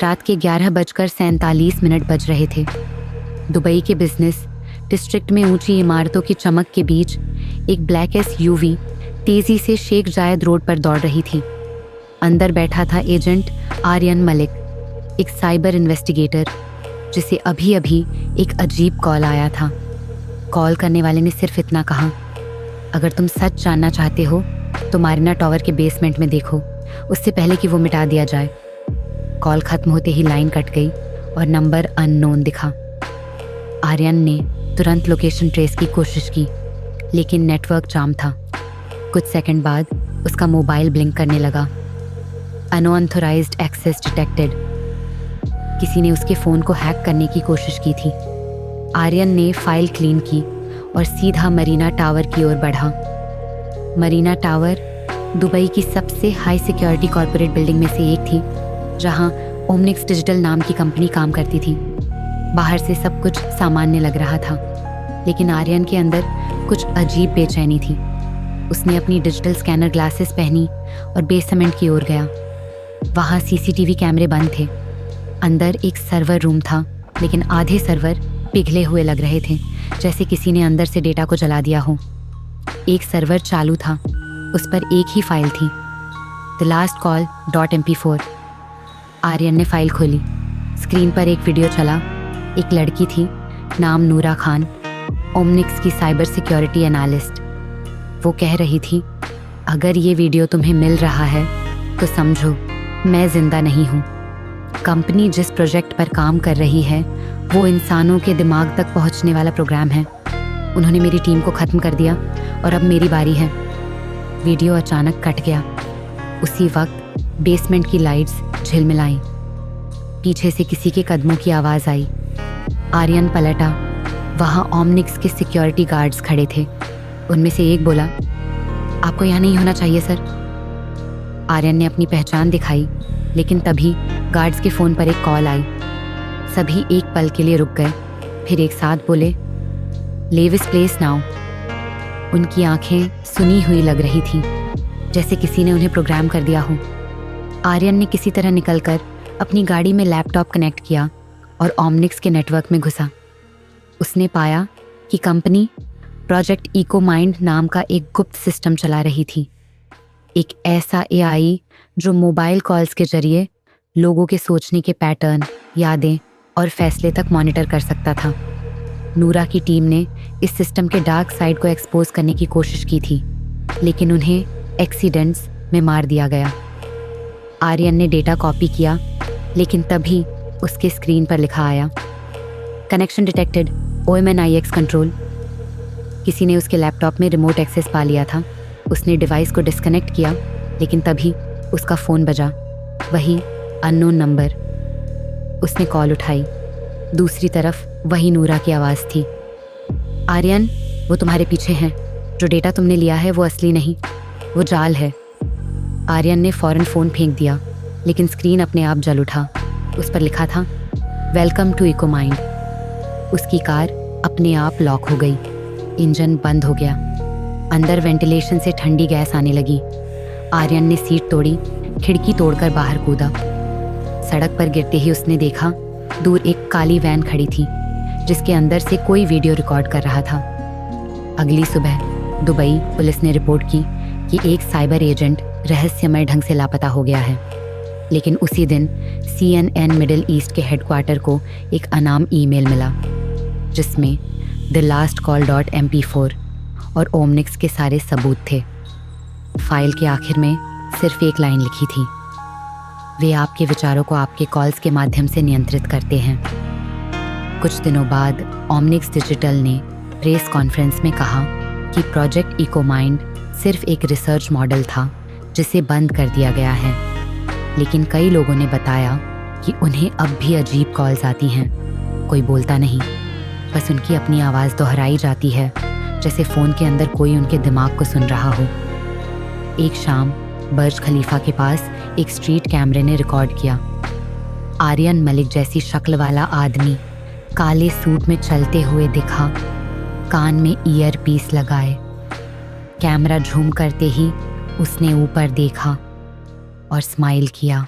रात के 11:47 बज रहे थे। दुबई के बिजनेस डिस्ट्रिक्ट में ऊंची इमारतों की चमक के बीच एक ब्लैक SUV तेजी से शेख जायद रोड पर दौड़ रही थी। अंदर बैठा था एजेंट आर्यन मलिक, एक साइबर इन्वेस्टिगेटर, जिसे अभी अभी एक अजीब कॉल आया था। कॉल करने वाले ने सिर्फ इतना कहा, अगर तुम सच जानना चाहते हो तो मारिना टावर के बेसमेंट में देखो, उससे पहले कि वो मिटा दिया जाए। कॉल खत्म होते ही लाइन कट गई और नंबर अननोन दिखा। आर्यन ने तुरंत लोकेशन ट्रेस की कोशिश की, लेकिन नेटवर्क जाम था। कुछ सेकंड बाद उसका मोबाइल ब्लिंक करने लगा। Unauthorised access detected. किसी ने उसके फ़ोन को हैक करने की कोशिश की थी। आर्यन ने फाइल क्लीन की और सीधा मरीना टावर की ओर बढ़ा। मरीना टावर दुबई की सबसे हाई सिक्योरिटी कॉर्पोरेट बिल्डिंग में से एक थी, जहां ओमनिक्स डिजिटल नाम की कंपनी काम करती थी। बाहर से सब कुछ सामान्य लग रहा था, लेकिन आर्यन के अंदर कुछ अजीब बेचैनी थी। उसने अपनी डिजिटल स्कैनर ग्लासेस पहनी और बेसमेंट की ओर गया। वहाँ CCTV कैमरे बंद थे। अंदर एक सर्वर रूम था, लेकिन आधे सर्वर पिघले हुए लग रहे थे, जैसे किसी ने अंदर से डेटा को जला दिया हो। एक सर्वर चालू था, उस पर एक ही फाइल थी, the last call .mp4। Aryan ने फाइल खोली। स्क्रीन पर एक वीडियो चला। एक लड़की थी, नाम नूरा खान, ओमनिक्स की साइबर सिक्योरिटी एनालिस्ट। वो कह रही थी, अगर ये वीडियो तुम्हें मिल रहा है तो समझो मैं जिंदा नहीं हूँ। कंपनी जिस प्रोजेक्ट पर काम कर रही है वो इंसानों के दिमाग तक पहुँचने वाला प्रोग्राम है। उन्होंने मेरी टीम को ख़त्म कर दिया और अब मेरी बारी है। वीडियो अचानक कट गया। उसी वक्त बेसमेंट की लाइट्स झिलमिलाईं। पीछे से किसी के कदमों की आवाज़ आई। आर्यन पलटा। वहाँ ओमनिक्स के सिक्योरिटी गार्ड्स खड़े थे। उनमें से एक बोला, आपको यहाँ नहीं होना चाहिए सर। आर्यन ने अपनी पहचान दिखाई, लेकिन तभी गार्ड्स के फ़ोन पर एक कॉल आई। सभी एक पल के लिए रुक गए, फिर एक साथ बोले, लीव दिस प्लेस नाउ। उनकी आंखें सुनी हुई लग रही थीं, जैसे किसी ने उन्हें प्रोग्राम कर दिया हो। आर्यन ने किसी तरह निकलकर अपनी गाड़ी में लैपटॉप कनेक्ट किया और ओमनिक्स के नेटवर्क में घुसा। उसने पाया कि कंपनी प्रोजेक्ट इको माइंड नाम का एक गुप्त सिस्टम चला रही थी। एक ऐसा AI जो मोबाइल कॉल्स के जरिए लोगों के सोचने के पैटर्न, यादें और फैसले तक मॉनिटर कर सकता था। नूरा की टीम ने इस सिस्टम के डार्क साइड को एक्सपोज करने की कोशिश की थी, लेकिन उन्हें एक्सीडेंट्स में मार दिया गया। आर्यन ने डेटा कॉपी किया, लेकिन तभी उसके स्क्रीन पर लिखा आया, कनेक्शन डिटेक्टेड, OMNIX कंट्रोल। किसी ने उसके लैपटॉप में रिमोट एक्सेस पा लिया था। उसने डिवाइस को डिस्कनेक्ट किया, लेकिन तभी उसका फ़ोन बजा। वही अननोन नंबर। उसने कॉल उठाई। दूसरी तरफ वही नूरा की आवाज़ थी, आर्यन, वो तुम्हारे पीछे हैं। जो डेटा तुमने लिया है वो असली नहीं, वो जाल है। आर्यन ने फ़ौरन फ़ोन फेंक दिया, लेकिन स्क्रीन अपने आप जल उठा। उस पर लिखा था, वेलकम टू इको माइंड। उसकी कार अपने आप लॉक हो गई। इंजन बंद हो गया। अंदर वेंटिलेशन से ठंडी गैस आने लगी। आर्यन ने सीट तोड़ी, खिड़की तोड़कर बाहर कूदा। सड़क पर गिरते ही उसने देखा, दूर एक काली वैन खड़ी थी, जिसके अंदर से कोई वीडियो रिकॉर्ड कर रहा था। अगली सुबह दुबई पुलिस ने रिपोर्ट की कि एक साइबर एजेंट रहस्यमय ढंग से लापता हो गया है। लेकिन उसी दिन CNN मिडिल ईस्ट के हेडक्वार्टर को एक अनाम ईमेल मिला, जिसमें द लास्ट कॉल .mp4 और ओमनिक्स के सारे सबूत थे। फाइल के आखिर में सिर्फ एक लाइन लिखी थी, वे आपके विचारों को आपके कॉल्स के माध्यम से नियंत्रित करते हैं। कुछ दिनों बाद ओमनिक्स डिजिटल ने प्रेस कॉन्फ्रेंस में कहा कि प्रोजेक्ट इको माइंड सिर्फ एक रिसर्च मॉडल था, जिसे बंद कर दिया गया है। लेकिन कई लोगों ने बताया कि उन्हें अब भी अजीब कॉल्स आती हैं। कोई बोलता नहीं, बस उनकी अपनी आवाज़ दोहराई जाती है, जैसे फ़ोन के अंदर कोई उनके दिमाग को सुन रहा हो। एक शाम बर्ज खलीफा के पास एक स्ट्रीट कैमरे ने रिकॉर्ड किया। आर्यन मलिक जैसी शक्ल वाला आदमी काले सूट में चलते हुए दिखा, कान में ईयर पीस लगाए। कैमरा झूम करते ही उसने ऊपर देखा और स्माइल किया।